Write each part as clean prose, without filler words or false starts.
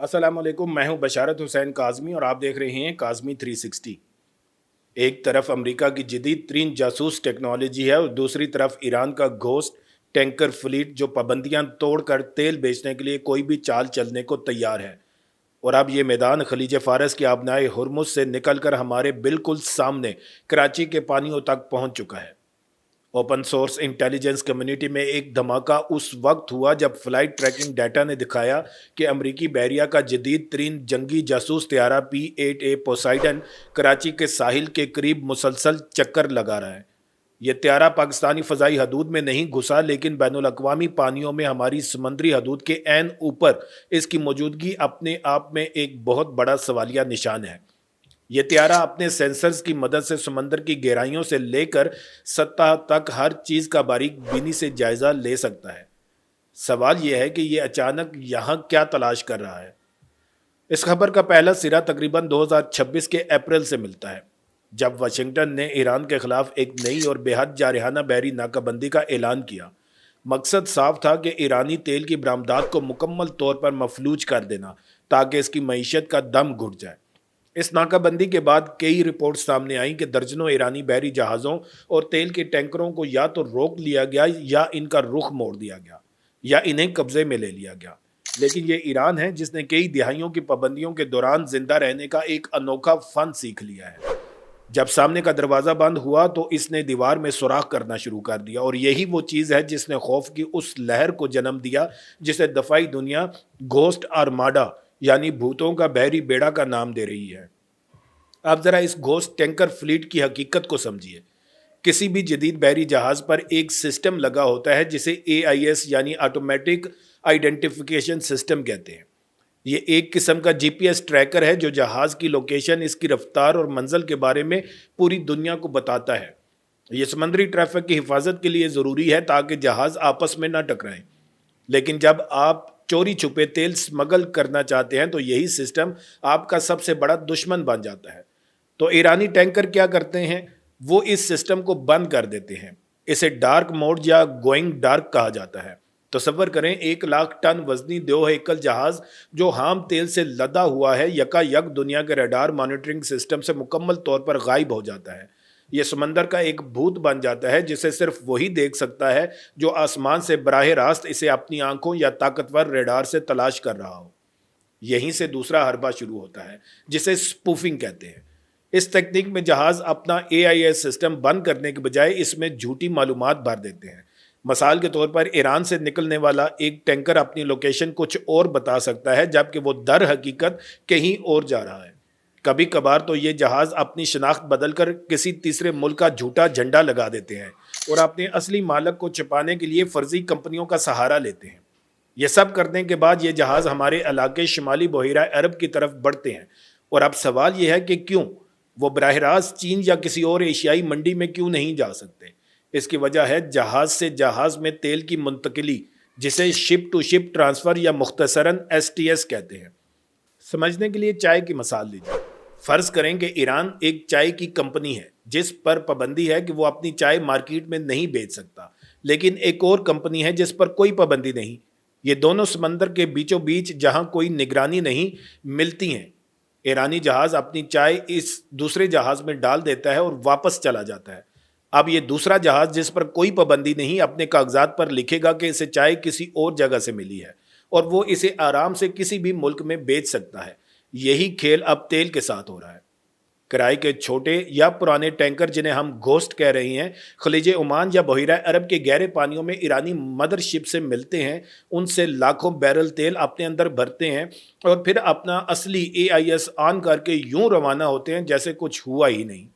अस्सलाम वालेकुम। मैं हूं बशारत हुसैन काज़मी और आप देख रहे हैं काज़मी 360। एक तरफ अमेरिका की जदीद तरीन जासूस टेक्नोलॉजी है और दूसरी तरफ ईरान का घोस्ट टैंकर फ्लीट जो पाबंदियां तोड़कर तेल बेचने के लिए कोई भी चाल चलने को तैयार है। और अब ये मैदान खलीज फारस के आबनाए हुर्मुज से निकलकर हमारे बिल्कुल सामने कराची के पानियों तक पहुंच चुका है। ओपन सोर्स इंटेलिजेंस कम्युनिटी में एक धमाका उस वक्त हुआ जब फ्लाइट ट्रैकिंग डाटा ने दिखाया कि अमरीकी बहरिया का जदीद तरीन जंगी जासूस त्यारा P-8A पोसाइडन कराची के साहिल के करीब मुसलसल चक्कर लगा रहा है। यह त्यारा पाकिस्तानी फ़ज़ाई हदूद में नहीं घुसा, लेकिन बैनुल अक़वामी पानियों में हमारी समुद्री हदूद के ऐन ऊपर इसकी मौजूदगी अपने आप में एक बहुत बड़ा सवालिया निशान है। ये त्यारा अपने सेंसर्स की मदद से समंदर की गहराइयों से लेकर सतह तक हर चीज़ का बारीक बीनी से जायज़ा ले सकता है। सवाल यह है कि ये अचानक यहाँ क्या तलाश कर रहा है। इस खबर का पहला सिरा तकरीबन 2026 के अप्रैल से मिलता है, जब वाशिंगटन ने ईरान के खिलाफ एक नई और बेहद जारहाना बहरी नाकाबंदी का ऐलान किया। मकसद साफ था कि ईरानी तेल की बरामदात को मुकम्मल तौर पर मफलूज कर देना, ताकि इसकी मईशत का दम घुट जाए। इस नाकाबंदी के बाद कई रिपोर्ट सामने आई कि दर्जनों ईरानी बहरी जहाज़ों और तेल के टैंकरों को या तो रोक लिया गया, या इनका रुख मोड़ दिया गया, या इन्हें कब्जे में ले लिया गया। लेकिन ये ईरान है जिसने कई दिहाइयों की पाबंदियों के दौरान जिंदा रहने का एक अनोखा फन सीख लिया है। जब सामने का दरवाज़ा बंद हुआ तो इसने दीवार में सुराख करना शुरू कर दिया, और यही वो चीज़ है जिसने खौफ की उस लहर को जन्म दिया जिसे दफाई दुनिया घोस्ट आर्माडा यानी भूतों का बहरी बेड़ा का नाम दे रही है। आप ज़रा इस घोस्ट टैंकर फ्लीट की हकीकत को समझिए। किसी भी जदीद बहरी जहाज़ पर एक सिस्टम लगा होता है जिसे AIS यानी ऑटोमेटिक आइडेंटिफिकेशन सिस्टम कहते हैं। ये एक किस्म का GPS ट्रैकर है जो जहाज़ की लोकेशन, इसकी रफ्तार और मंजिल के बारे में पूरी दुनिया को बताता है। ये समंदरी ट्रैफिक की हिफाजत के लिए ज़रूरी है ताकि जहाज़ आपस में ना टकराएं। लेकिन जब आप चोरी छुपे तेल स्मगल करना चाहते हैं तो यही सिस्टम आपका सबसे बड़ा दुश्मन बन जाता है। तो ईरानी टैंकर क्या करते हैं, वो इस सिस्टम को बंद कर देते हैं। इसे डार्क मोड या गोइंग डार्क कहा जाता है। तसव्वुर करें, 1 लाख टन वजनी 2 एकल जहाज जो हाम तेल से लदा हुआ है यकायक दुनिया के रडार मॉनिटरिंग सिस्टम से मुकम्मल तौर पर गायब हो जाता है। ये समंदर का एक भूत बन जाता है जिसे सिर्फ वही देख सकता है जो आसमान से बराह रास्त इसे अपनी आंखों या ताकतवर रडार से तलाश कर रहा हो। यहीं से दूसरा हरबा शुरू होता है जिसे स्पूफिंग कहते हैं। इस तकनीक में जहाज अपना AIS सिस्टम बंद करने के बजाय इसमें झूठी मालूमात भर देते हैं। मिसाल के तौर पर ईरान से निकलने वाला एक टैंकर अपनी लोकेशन कुछ और बता सकता है, जबकि वो दर हकीकत कहीं और जा रहा है। कभी कभार तो ये जहाज अपनी शनाख्त बदलकर किसी तीसरे मुल्क का झूठा झंडा लगा देते हैं और अपने असली मालक को छिपाने के लिए फर्जी कंपनियों का सहारा लेते हैं। यह सब करने के बाद ये जहाज हमारे इलाके शिमाली बहिरा अरब की तरफ बढ़ते हैं। और अब सवाल यह है कि क्यों वो बराह रास्त चीन या किसी और एशियाई मंडी में क्यों नहीं जा सकते। इसकी वजह है जहाज से जहाज में तेल की मुंतकिली, जिसे शिप टू शिप ट्रांसफ़र या मुख्तसरन STS कहते हैं। समझने के लिए चाय की मिसाल लीजिए। फ़र्ज़ करें कि ईरान एक चाय की कंपनी है जिस पर पाबंदी है कि वो अपनी चाय मार्केट में नहीं बेच सकता, लेकिन एक और कंपनी है जिस पर कोई पाबंदी नहीं। ये दोनों समंदर के बीचों बीच, जहाँ कोई निगरानी नहीं, मिलती हैं। ईरानी जहाज़ अपनी चाय इस दूसरे जहाज़ में डाल देता है और वापस चला जाता है। अब ये दूसरा जहाज़ जिस पर कोई पाबंदी नहीं अपने कागजात पर लिखेगा कि इसे चाय किसी और जगह से मिली है और वो इसे आराम से किसी भी मुल्क में बेच सकता है। यही खेल अब तेल के साथ हो रहा है। किराए के छोटे या पुराने टैंकर, जिन्हें हम घोस्ट कह रहे हैं, खलीज ओमान या बहिरा अरब के गहरे पानियों में ईरानी मदरशिप से मिलते हैं। उनसे लाखों बैरल तेल अपने अंदर भरते हैं और फिर अपना असली AIS ऑन करके यूं रवाना होते हैं जैसे कुछ हुआ ही नहीं।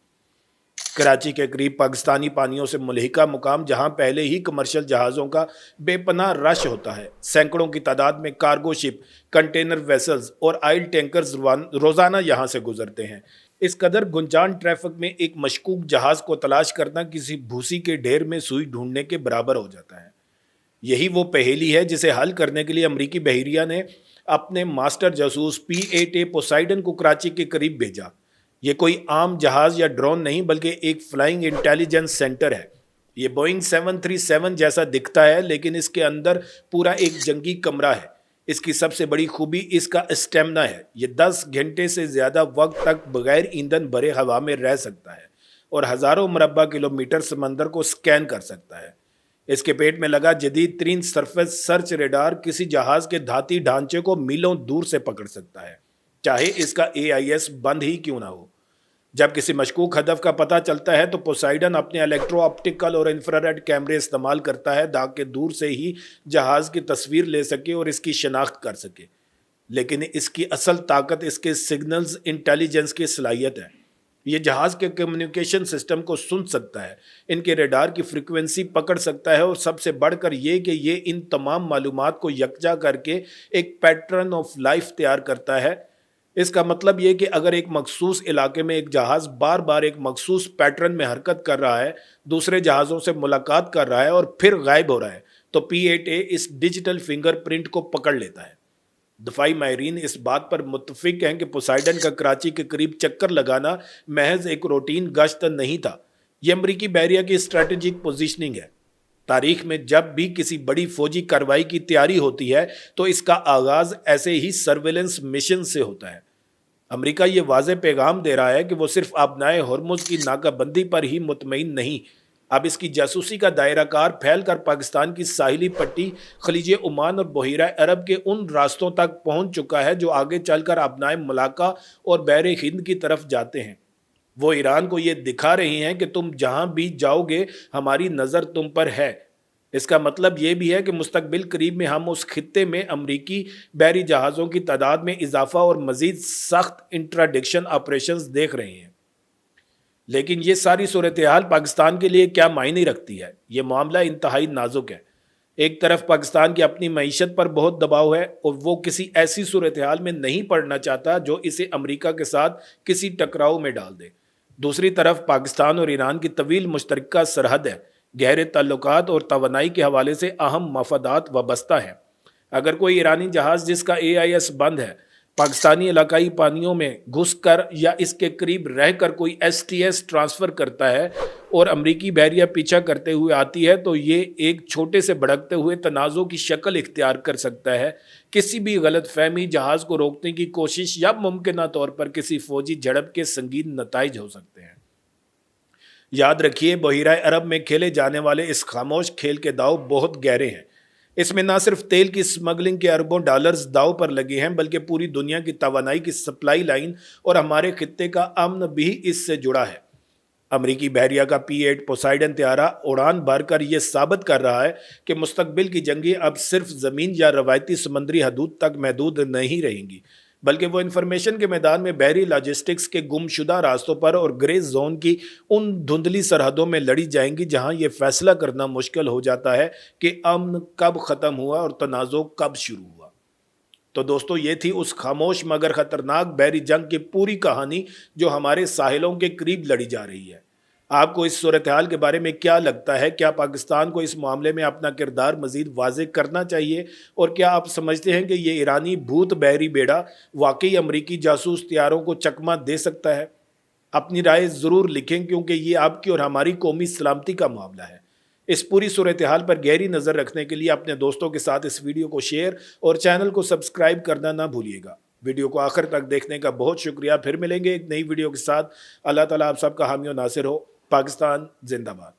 कराची के करीब पाकिस्तानी पानियों से मुल्हिका मुकाम, जहां पहले ही कमर्शियल जहाज़ों का बेपनाह रश होता है। सैकड़ों की तादाद में कार्गो शिप, कंटेनर वेसल्स और ऑयल टैंकर्स रोज़ाना यहां से गुजरते हैं। इस कदर गुंजान ट्रैफिक में एक मशकूक जहाज़ को तलाश करना किसी भूसी के ढेर में सुई ढूंढने के बराबर हो जाता है। यही वो पहेली है जिसे हल करने के लिए अमरीकी बहरिया ने अपने मास्टर जासूस P-8A पोसाइडन को कराची के करीब भेजा। ये कोई आम जहाज़ या ड्रोन नहीं, बल्कि एक फ्लाइंग इंटेलिजेंस सेंटर है। ये बोइंग 737 जैसा दिखता है, लेकिन इसके अंदर पूरा एक जंगी कमरा है। इसकी सबसे बड़ी खूबी इसका स्टेमिना है। ये 10 घंटे से ज़्यादा वक्त तक बगैर ईंधन भरे हवा में रह सकता है और हज़ारों मुरब्बा किलोमीटर समंदर को स्कैन कर सकता है। इसके पेट में लगा जदीद तरीन सरफेस सर्च रेडार किसी जहाज के धाती ढांचे को मीलों दूर से पकड़ सकता है, चाहे इसका AIS बंद ही क्यों ना हो। जब किसी मशकूक हदफ का पता चलता है तो पोसाइडन अपने इलेक्ट्रो ऑप्टिकल और इंफ्रारेड कैमरे इस्तेमाल करता है ताकि दूर से ही जहाज की तस्वीर ले सके और इसकी शनाख्त कर सके। लेकिन इसकी असल ताकत इसके सिग्नल्स इंटेलिजेंस की सलाहियत है। ये जहाज के कम्युनिकेशन सिस्टम को सुन सकता है, इनके रेडार की फ्रीक्वेंसी पकड़ सकता है और सबसे बढ़कर ये कि ये इन तमाम मालूमात को यकजा करके एक पैटर्न ऑफ लाइफ तैयार करता है। इसका मतलब ये कि अगर एक मखसूस इलाके में एक जहाज बार बार एक मखसूस पैटर्न में हरकत कर रहा है, दूसरे जहाज़ों से मुलाकात कर रहा है और फिर गायब हो रहा है, तो P8A इस डिजिटल फिंगरप्रिंट को पकड़ लेता है। दफाई माहरीन इस बात पर मुत्तफिक हैं कि पोसाइडन का कराची के करीब चक्कर लगाना महज एक रूटीन गश्त नहीं था, यह अमरीकी बहरिया की स्ट्रेटेजिक पोजीशनिंग है। तारीख में जब भी किसी बड़ी फौजी कार्रवाई की तैयारी होती है तो इसका आगाज ऐसे ही सर्वेलेंस मिशन से होता है। अमेरिका ये वाज़े पैगाम दे रहा है कि वो सिर्फ आबनाए हॉर्मुज़ की नाकाबंदी पर ही मुतमईन नहीं, अब इसकी जासूसी का दायरा कार फैल कर पाकिस्तान की साहिली पट्टी, खलीज ओमान और बहीरा अरब के उन रास्तों तक पहुंच चुका है जो आगे चलकर अपनाए मलाका और बहर हिंद की तरफ जाते हैं। वो ईरान को ये दिखा रही हैं कि तुम जहां भी जाओगे हमारी नज़र तुम पर है। इसका मतलब ये भी है कि मुस्तकबिल करीब में हम उस खित्ते में अमरीकी बहरी जहाज़ों की तादाद में इजाफा और मज़ीद सख्त इंट्राडिक्शन ऑपरेशंस देख रहे हैं। लेकिन ये सारी सूरत हाल पाकिस्तान के लिए क्या मायने रखती है? ये मामला इंतहाई नाजुक है। एक तरफ पाकिस्तान की अपनी मईशत पर बहुत दबाव है और वो किसी ऐसी सूरत हाल में नहीं पड़ना चाहता जो इसे अमरीका के साथ किसी टकराव में डाल दे। दूसरी तरफ पाकिस्तान और ईरान की तवील मुश्तरका सरहद है, गहरे ताल्लुकात और तवानाई के हवाले से अहम मफादात वाबस्ता हैं। अगर कोई ईरानी जहाज़ जिसका AIS बंद है पाकिस्तानी इलाकाई पानियों में घुस कर या इसके करीब रहकर कोई STS ट्रांसफ़र करता है और अमरीकी बहरिया पीछा करते हुए आती है, तो ये एक छोटे से भड़कते हुए तनाज़ों की शक्ल इख्तियार कर सकता है। किसी भी गलत फहमी जहाज़ को रोकने की कोशिश या मुमकिन तौर पर किसी फौजी झड़प के संगीन नताइज हो सकते हैं। याद रखिए, बहीरा अरब में खेले जाने वाले इस खामोश खेल के दाव बहुत गहरे हैं। इसमें ना सिर्फ तेल की स्मगलिंग के अरबों डॉलर्स दाव पर लगे हैं, बल्कि पूरी दुनिया की तवानाई की सप्लाई लाइन और हमारे खित्ते का अमन भी इससे जुड़ा है। अमरीकी बहरिया का P8 पोसाइडन त्यारा उड़ान भरकर यह साबित कर रहा है कि मुस्तकबिल की जंगें अब सिर्फ ज़मीन या रवायती समंदरी हदूद तक महदूद नहीं रहेंगी, बल्कि वो इंफॉर्मेशन के मैदान में बहरी लॉजिस्टिक्स के गुमशुदा रास्तों पर और ग्रे जोन की उन धुंधली सरहदों में लड़ी जाएंगी जहां ये फैसला करना मुश्किल हो जाता है कि अमन कब ख़त्म हुआ और तनाज़ो कब शुरू हुआ। तो दोस्तों, ये थी उस खामोश मगर ख़तरनाक बहरी जंग की पूरी कहानी जो हमारे साहिलों के करीब लड़ी जा रही है। आपको इस सूरत हाल के बारे में क्या लगता है? क्या पाकिस्तान को इस मामले में अपना किरदार मज़ीद वाज़े करना चाहिए? और क्या आप समझते हैं कि ये ईरानी भूत बहरी बेड़ा वाकई अमरीकी जासूस तैयारों को चकमा दे सकता है? अपनी राय ज़रूर लिखें, क्योंकि ये आपकी और हमारी कौमी सलामती का मामला है। इस पूरी सूरत हाल पर गहरी नज़र रखने के लिए अपने दोस्तों के साथ इस वीडियो को शेयर और चैनल को सब्सक्राइब करना ना भूलिएगा। वीडियो को आखिर तक देखने का बहुत शुक्रिया। फिर मिलेंगे एक नई वीडियो के साथ। अल्लाह ताला आप सबका हामी और नासिर हो। पाकिस्तान जिंदाबाद।